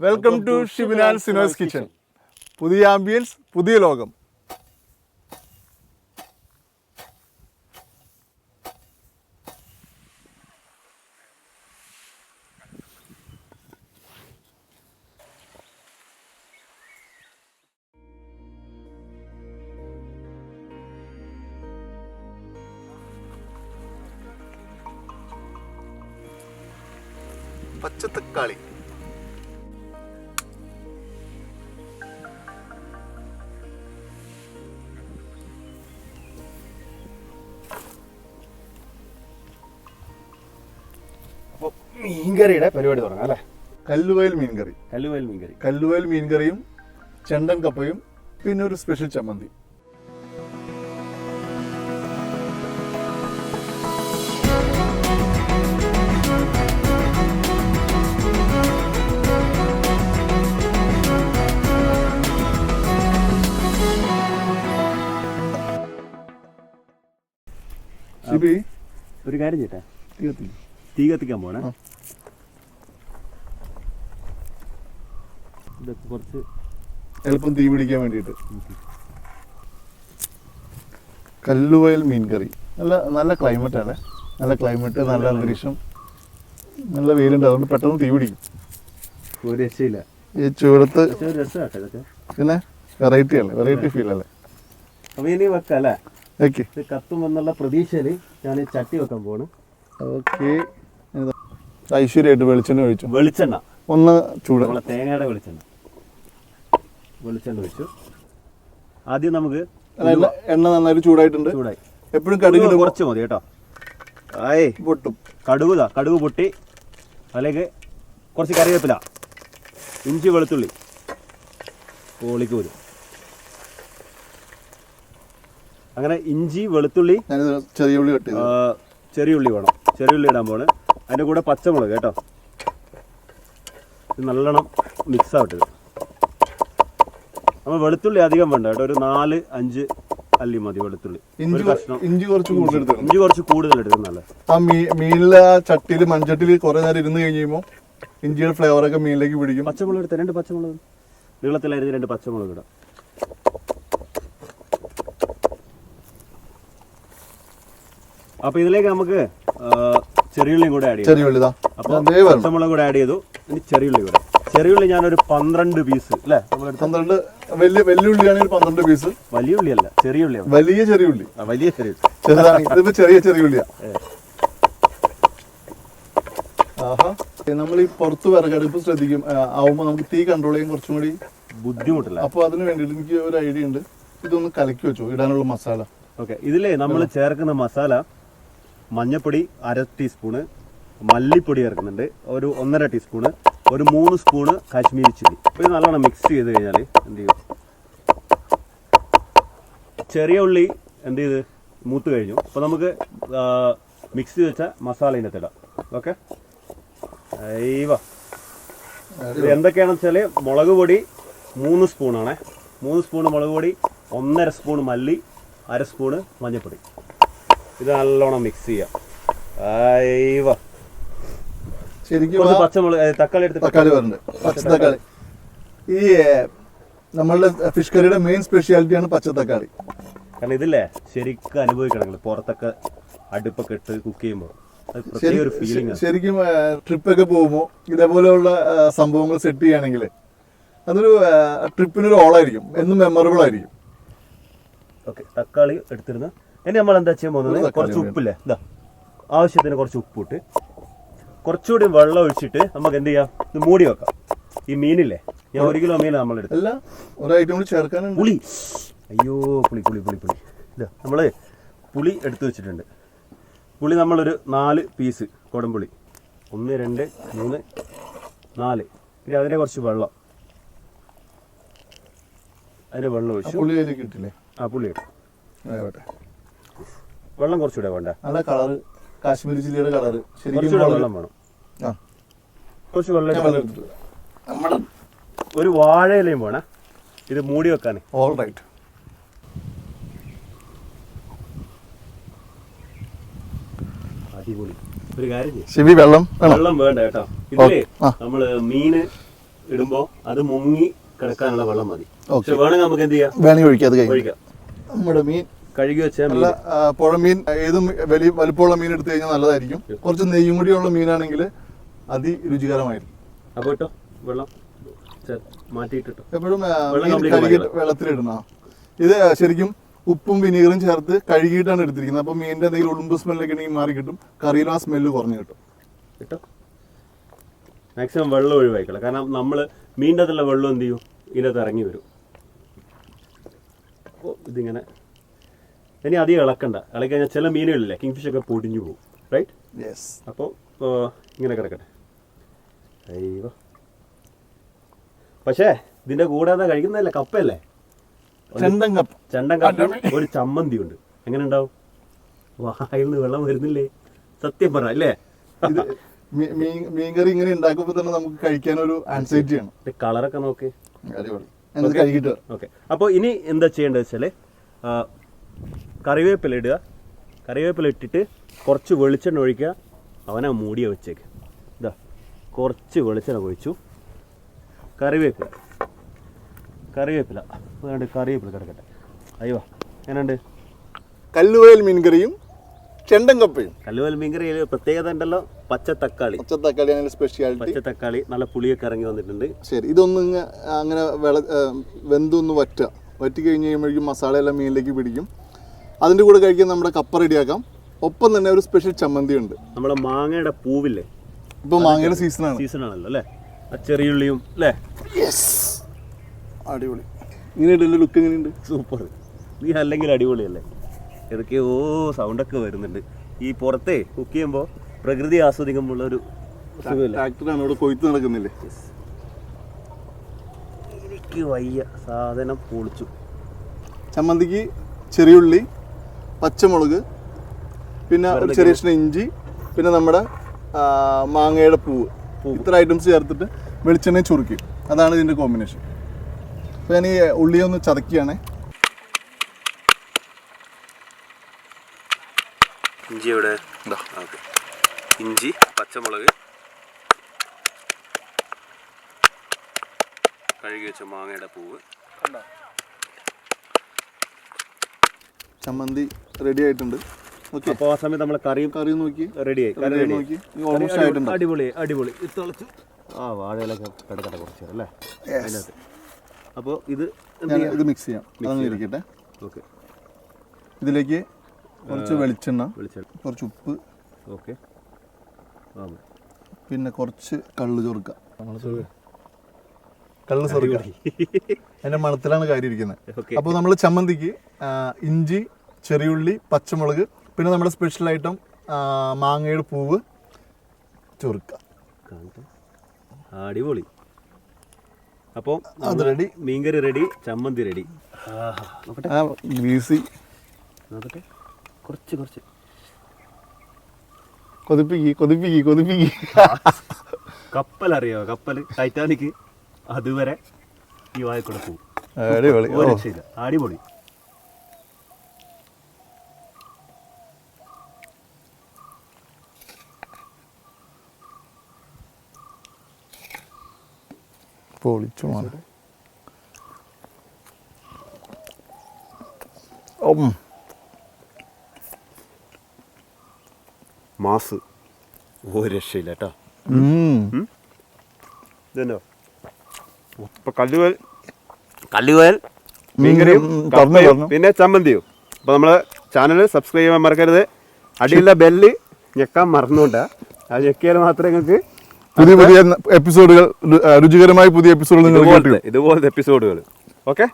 Welcome to Shibinan Sino's kitchen. പുതിയ ambience, പുതിയ ലോകം. പച്ചത്തക്കാളി, അപ്പോൾ മീൻകറിയുടെ പരിപാടി തുടങ്ങാം അല്ലേ? കല്ലുവയൽ മീൻകറി. കല്ലുവയൽ മീൻകറിയും ചെണ്ടൻ കപ്പയും പിന്നെ ഒരു സ്പെഷ്യൽ ചമ്മന്തി. ഒരു കാര്യം ചേട്ടാ, തീ കത്തിക്കാൻ പോണേ. ഇതൊക്കെ കുറച്ച് എളുപ്പം തീ പിടിക്കാൻ വേണ്ടിയിട്ട്. കല്ലുവയൽ മീൻകറി നല്ല ക്ലൈമറ്റ് ആണ്. നല്ല ക്ലൈമറ്റ്, നല്ല അന്തരീക്ഷം, നല്ല വെയിലുണ്ട്. അതുകൊണ്ട് പെട്ടെന്ന് തീ പിടിക്കും. ഒരു രക്ഷയില്ല ഈ ചൂടത്ത്. രസമാട്ടെ ഇതൊക്കെ. പിന്നെ വെറൈറ്റി ഫീൽ അല്ലേ? അപ്പൊ ഇനി വെക്കാം അല്ലേ? ഓക്കെ, കത്തും എന്നുള്ള പ്രതീക്ഷയില് ഞാൻ ചട്ടി വെക്കാൻ പോണ്. ഓക്കെ, ഐശ്വര്യമായിട്ട് വെളിച്ചെണ്ണ ഒന്ന് ചൂട്. നമ്മളെ തേങ്ങയുടെ വെളിച്ചെണ്ണ ഒഴിച്ചു. ആദ്യം നമുക്ക് എണ്ണ നന്നായിട്ട് ചൂടായിട്ടുണ്ട്. എപ്പോഴും കടുക് കുറച്ച് മതി കേട്ടോ. പൊട്ടും. കടുക് പൊട്ടി. അതിലേക്ക് കുറച്ച് കറിവേപ്പില, ഇഞ്ചി, വെളുത്തുള്ളി, കോളിക്കൂര്. അങ്ങനെ ഇഞ്ചി, വെളുത്തുള്ളി, ചെറിയ ഉള്ളി വേണം. ചെറിയ ഉള്ളി ഇടാൻ പോണ്. അതിൻ്റെ കൂടെ പച്ചമുളക് കേട്ടോ. ഇത് നല്ലോണം മിക്സ് ആവട്ടെ. നമ്മൾ വെളുത്തുള്ളി അധികം വേണ്ട കേട്ടോ. ഒരു 4-5 അല്ലി മതി വെളുത്തുള്ളി. ഇഞ്ചി കുറച്ച് കൂടുതൽ എടുക്കും. നല്ല മീനിലെ ചട്ടിയിൽ മൺചട്ടിയിൽ കുറെ നേരം ഇരുന്ന് കഴിയുമ്പോൾ ഇഞ്ചിയുടെ ഫ്ലേവറൊക്കെ മീനിലേക്ക് പിടിക്കും. പച്ചമുളക് എടുത്ത 2 പച്ചമുളക് നീളത്തിലായിരുന്നു. 2 പച്ചമുളക് ഇടാം. അപ്പൊ ഇതിലേക്ക് നമുക്ക് ചെറിയുള്ളിയും കൂടെ ആഡ് ചെയ്യാം. അപ്പൊ പച്ചമുളക് കൂടെ ആഡ് ചെയ്തു. ഇനി ചെറിയുള്ളി ഞാനൊരു 12 പീസ് അല്ലേ? 12 വലിയുള്ളിയാണെങ്കിൽ 12 പീസ്. വലിയ ഉള്ളിയല്ല, ചെറിയ ഉള്ളിയാണ്. വലിയ ചെറിയുള്ളി. ചെറിയ ഉള്ളിയാ. നമ്മൾ ഈ പുറത്ത് വിറകടുപ്പ് ശ്രദ്ധിക്കും ആവുമ്പോ നമുക്ക് തീ കൺട്രോൾ ചെയ്യാൻ കുറച്ചും കൂടി ബുദ്ധിമുട്ടില്ല. അപ്പൊ അതിന് വേണ്ടിയിട്ട് എനിക്ക് ഒരു ഐഡിയ ഉണ്ട്. ഇതൊന്ന് കലക്കി വെച്ചോ ഇടാനുള്ള മസാല. ഓക്കെ, ഇതിലേ നമ്മൾ ചേർക്കുന്ന മസാല മഞ്ഞപ്പൊടി 1/2 ടീസ്പൂണ്, മല്ലിപ്പൊടി ചേർക്കുന്നുണ്ട് ഒരു 1.5 ടീസ്പൂണ്, ഒരു 3 സ്പൂണ് കാശ്മീരി ചില്ലി. അപ്പോൾ ഇത് നല്ലോണം മിക്സ് ചെയ്ത് കഴിഞ്ഞാൽ എന്ത് ചെയ്യും? ചെറിയ ഉള്ളി എന്ത് ചെയ്ത് മൂത്ത് കഴിഞ്ഞു. അപ്പോൾ നമുക്ക് മിക്സ് ചെയ്ത് വെച്ച മസാല ഇതിനകത്ത് ഇടാം. ഓക്കെ, ഇത് എന്തൊക്കെയാണെന്ന് വെച്ചാൽ മുളക് പൊടി 3 സ്പൂണാണേ. 3 സ്പൂണ് മുളക് പൊടി, 1.5 സ്പൂണ് മല്ലി, 1/2 സ്പൂണ് മഞ്ഞൾപ്പൊടി. ഇത് നല്ലോണം മിക്സ് ചെയ്യാം. ശരിക്കും പച്ചമുളക്, തക്കാളി പച്ചത്തക്കാളി. ഈ നമ്മളുടെ ഫിഷ് കറിയുടെ മെയിൻ സ്പെഷ്യാലിറ്റിയാണ് പച്ചത്തക്കാളി. കാരണം ഇതില്ലേ ശരിക്കും അനുഭവിക്കണം. പുറത്തൊക്കെ അടുപ്പൊക്കെ ഇട്ട് കുക്ക് ചെയ്യുമ്പോൾ ശരിക്കും ട്രിപ്പൊക്കെ പോകുമ്പോൾ ഇതേപോലെയുള്ള സംഭവങ്ങൾ സെറ്റ് ചെയ്യുകയാണെങ്കിൽ അതൊരു ട്രിപ്പിനൊരു ഓളായിരിക്കും, എന്നും മെമ്മറബിൾ ആയിരിക്കും. ഓക്കെ, തക്കാളി എടുത്തിരുന്ന ഇനി നമ്മൾ എന്താ ചെയ്യാൻ പോകുന്നത്? കുറച്ച് ഉപ്പില്ലേ, ഇതാ ആവശ്യത്തിന് കുറച്ച് ഉപ്പിട്ട് കുറച്ചുകൂടി വെള്ളം ഒഴിച്ചിട്ട് നമുക്ക് എന്ത് ചെയ്യാം? ഇത് മൂടി വെക്കാം. ഈ മീനില്ലേ, ഞാൻ 1 കിലോ മീൻ നമ്മൾ എടുത്തു. ഒരു ഐറ്റം കൂടി ചേർക്കാനുണ്ട്. പുളി. പുളി ഇതാ നമ്മള് പുളി എടുത്തു വെച്ചിട്ടുണ്ട്. പുളി നമ്മളൊരു 4 പീസ് കുടംപുളി. 1, 2, 3, 4. പിന്നെ അതിനെ കുറച്ച് വെള്ളം, അതിന്റെ വെള്ളം ഒഴിച്ചു. പുളി കിട്ടില്ലേ? പുളി വെള്ളം കുറച്ചുകൂടെ വേണ്ട. നല്ല കളറ്, കാശ്മീരി ചില്ലിയുടെ കളറ്. കുറച്ചുകൂടെ വെള്ളം വേണം. കുറച്ച് വെള്ളം. ഒരു വാഴയിലയും വേണം ഇത് മൂടി വെക്കാൻ. All right. അടിപൊളി. ഒരു കാര്യം ശിവി വെള്ളം വെള്ളം വേണ്ട കേട്ടോ. ഇതിലേ നമ്മള് മീന് ഇടുമ്പോൾ അത് മുങ്ങി കിടക്കാനുള്ള വെള്ളം മതി. പക്ഷെ വേണമെങ്കിൽ നമുക്ക് എന്ത് ചെയ്യാം, വേണമെങ്കിൽ ഒഴിക്കാം. അത് ഒഴിക്കാം. നമ്മുടെ മീൻ കഴുകി വെച്ചാൽ നല്ല പുഴമീൻ, ഏതും വലിയ വലുപ്പമുള്ള മീൻ എടുത്തു കഴിഞ്ഞാൽ നല്ലതായിരിക്കും. കുറച്ച് നെയ്യും കൂടിയുള്ള മീനാണെങ്കിൽ അതിരുചികരമായിരിക്കും. അപ്പോൾ കേട്ടോ വെള്ളം മാറ്റിയിട്ടോ എപ്പോഴും കഴുകിയിട്ട് വെള്ളത്തിലിടുന്ന ഇത് ശരിക്കും ഉപ്പും വിനീഗറും ചേർത്ത് കഴുകിയിട്ടാണ് എടുത്തിരിക്കുന്നത്. അപ്പോൾ മീനിന്റെ എന്തെങ്കിലും ഉളുമ്പ് സ്മെല്ലൊക്കെ ഉണ്ടെങ്കിൽ മാറി കിട്ടും. കറിയിലും ആ സ്മെല്ല് കുറഞ്ഞു കിട്ടും കേട്ടോ. മാക്സിമം വെള്ളം ഒഴിവായിക്കളാം. കാരണം നമ്മൾ മീനിൻ്റെ അകത്തുള്ള വെള്ളം എന്ത് ചെയ്യും, ഇതിനകത്ത് ഇറങ്ങി വരും. അപ്പോൾ ഇതിങ്ങനെ ഇനി അധികം ഇളക്കണ്ട. ഇളക്കി കഴിഞ്ഞാൽ ചില മീനുകളില്ലേ കിങ് ഫിഷ് ഒക്കെ പൊടിഞ്ഞു പോകും. റൈറ്റ്? യെസ്. അപ്പോൾ ഇങ്ങനെ കിടക്കട്ടെ. അയ്യോ, പക്ഷേ ഇതിൻ്റെ കൂടാതെ കഴിക്കുന്നതല്ലേ കപ്പയല്ലേ, ചെണ്ടൻ കപ്പ, ഒരു ചമ്മന്തി ഉണ്ട്. എങ്ങനെ ഉണ്ടാവും? വായിൽ നിന്ന് വെള്ളം വരുന്നില്ലേ? സത്യം പറ അല്ലേ? മീൻകറി ഇങ്ങനെ ഉണ്ടാക്കുമ്പോൾ തന്നെ നമുക്ക് കഴിക്കാനൊരു ആൻസൈറ്റിയാണ്. കളറൊക്കെ നോക്കി. ഓക്കെ. അപ്പോൾ ഇനി എന്താ ചെയ്യേണ്ടത് വെച്ചാൽ കറിവേപ്പില ഇടുക. കറിവേപ്പില ഇട്ടിട്ട് കുറച്ച് വെളിച്ചെണ്ണ ഒഴിക്കുക. അവനെ മൂടിയ വെച്ചേക്ക്. ഇതാ കുറച്ച് വെളിച്ചെണ്ണ ഒഴിച്ചു. കറിവേപ്പില അതുകൊണ്ട് കറിവേപ്പില കിടക്കട്ടെ. അയ്യോ, എങ്ങനെയുണ്ട്? കല്ലുവയൽ മീൻകറിയും ചെണ്ടൻ കപ്പയും. കല്ലുവയൽ മീൻകറിയിൽ പ്രത്യേകത ഉണ്ടല്ലോ, പച്ചത്തക്കാളി സ്പെഷ്യാലിറ്റി. പച്ചത്തക്കാളി നല്ല പുളിയൊക്കെ ഇറങ്ങി വന്നിട്ടുണ്ട്. ശരി, ഇതൊന്നും അങ്ങനെ വെന്തൊന്ന് വറ്റി കഴിഞ്ഞ് കഴിയുമ്പോഴേക്കും മസാലയെല്ലാം മീനിലേക്ക് പിടിക്കും. അതിൻ്റെ കൂടെ കഴിക്കാൻ നമ്മുടെ കപ്പ റെഡിയാക്കാം. ഒപ്പം തന്നെ ഒരു സ്പെഷ്യൽ ചമ്മന്തി ഉണ്ട്. നമ്മുടെ മാങ്ങയുടെ പൂവില്ലേ, ഇപ്പോൾ മാങ്ങയുടെ സീസണാണല്ലോ അല്ലേ? ആ ചെറിയുള്ളിയും അല്ലേ? അടിപൊളി. ഇങ്ങനെയുണ്ടല്ലോ ലുക്ക്. എങ്ങനെയുണ്ട്? സൂപ്പർ. നീ അല്ലെങ്കിൽ അടിപൊളിയല്ലേ? ഏതൊക്കെയോ സൗണ്ടൊക്കെ വരുന്നുണ്ട്. ഈ പുറത്തെ കുക്ക് ചെയ്യുമ്പോൾ പ്രകൃതി ആസ്വദിക്കുമ്പോൾ ഒരു ട്രാക്ടറാണ് ഇവിടെ കൊയ്ത്ത് നടക്കുന്നില്ലേ? എനിക്ക് വയ്യ, സാധനം പൊളിച്ചു. ചമ്മന്തിക്ക് ചെറിയുള്ളി, പച്ചമുളക്, പിന്നെ ഒരു ചെറിയ കഷ്ണം ഇഞ്ചി, പിന്നെ നമ്മുടെ മാങ്ങയുടെ പൂവ്, ഇത്ര ഐറ്റംസ് ചേർത്തിട്ട് വെളിച്ചെണ്ണ ചുരുക്കി. അതാണ് ഇതിൻ്റെ കോമ്പിനേഷൻ. അപ്പോൾ ഞാൻ ഈ ഉള്ളിയെ ഒന്ന് ചതക്കുകയാണേ. ഇഞ്ചി എവിടെ? ഓക്കെ. ഇഞ്ചി, പച്ചമുളക്, കഴുകി വെച്ച മാങ്ങയുടെ പൂവ്. ചമ്മന്തി റെഡി ആയിട്ടുണ്ട്. ഓക്കെ. അപ്പോൾ ആ സമയത്ത് നമ്മൾ കറി നോക്കി റെഡിയായി. ഓൾമോസ്റ്റ് ആയിട്ടുണ്ട്. അടിപൊളി. തിളച്ചു. ആ വാഴയിലൊക്കെ കിടക്കട്ടെ കുറച്ച് നേരം അല്ലേ അതിനകത്ത്. അപ്പോൾ ഇത് മിക്സ് ചെയ്യാം. അതങ്ങനെ ഇരിക്കട്ടെ. ഓക്കെ. ഇതിലേക്ക് കുറച്ച് വെളിച്ചെണ്ണ, കുറച്ച് ഉപ്പ്, ഓക്കെ, പിന്നെ കുറച്ച് കള്ള് ചൊറുക്ക. അതിന്റെ മണത്തിലാണ് കാര്യം ഇരിക്കുന്നത്. അപ്പോൾ നമ്മൾ ചമ്മന്തിക്ക് ഇഞ്ചി, ചെറിയുള്ളി, പച്ചമുളക്, പിന്നെ നമ്മുടെ സ്പെഷ്യൽ ഐറ്റം മാങ്ങയുടെ പൂവ്, ചൊറുക്ക. അടിപൊളി. അപ്പോൾ അത് റെഡി. മീൻകറി റെഡി, ചമ്മന്തി റെഡി. ഗ്രീസി. നോക്കട്ടെ, കുറച്ച് കൊതിപ്പിക്കി. കപ്പൽ അറിയാമോ? കപ്പൽ ടൈറ്റാനിക് അതുവരെ ഈ വായക്കൂടെ പോകും. അടിപൊളി. അടിപൊളി. പൊളിച്ചു മാസ്. ഒരു രക്ഷയില്ല കേട്ടോ. ഇതെന്നോ ഇപ്പൊ കല്ലുവയൽ മീൻകറിയും പിന്നെ ചമ്മന്തിയും. അപ്പോൾ നമ്മളെ ചാനൽ സബ്സ്ക്രൈബ് ചെയ്യാൻ മറക്കരുത്. അടിയുള്ള ബെല്ല് ഞെക്കാൻ മറന്നുകൊണ്ടാ. അത് ഞെക്കിയാൽ മാത്രമേ നിങ്ങൾക്ക് പുതിയ എപ്പിസോഡുകൾ, രുചികരമായ പുതിയ എപ്പിസോഡുകൾ ഇതുപോലത്തെ എപ്പിസോഡുകൾ. ഓക്കെ.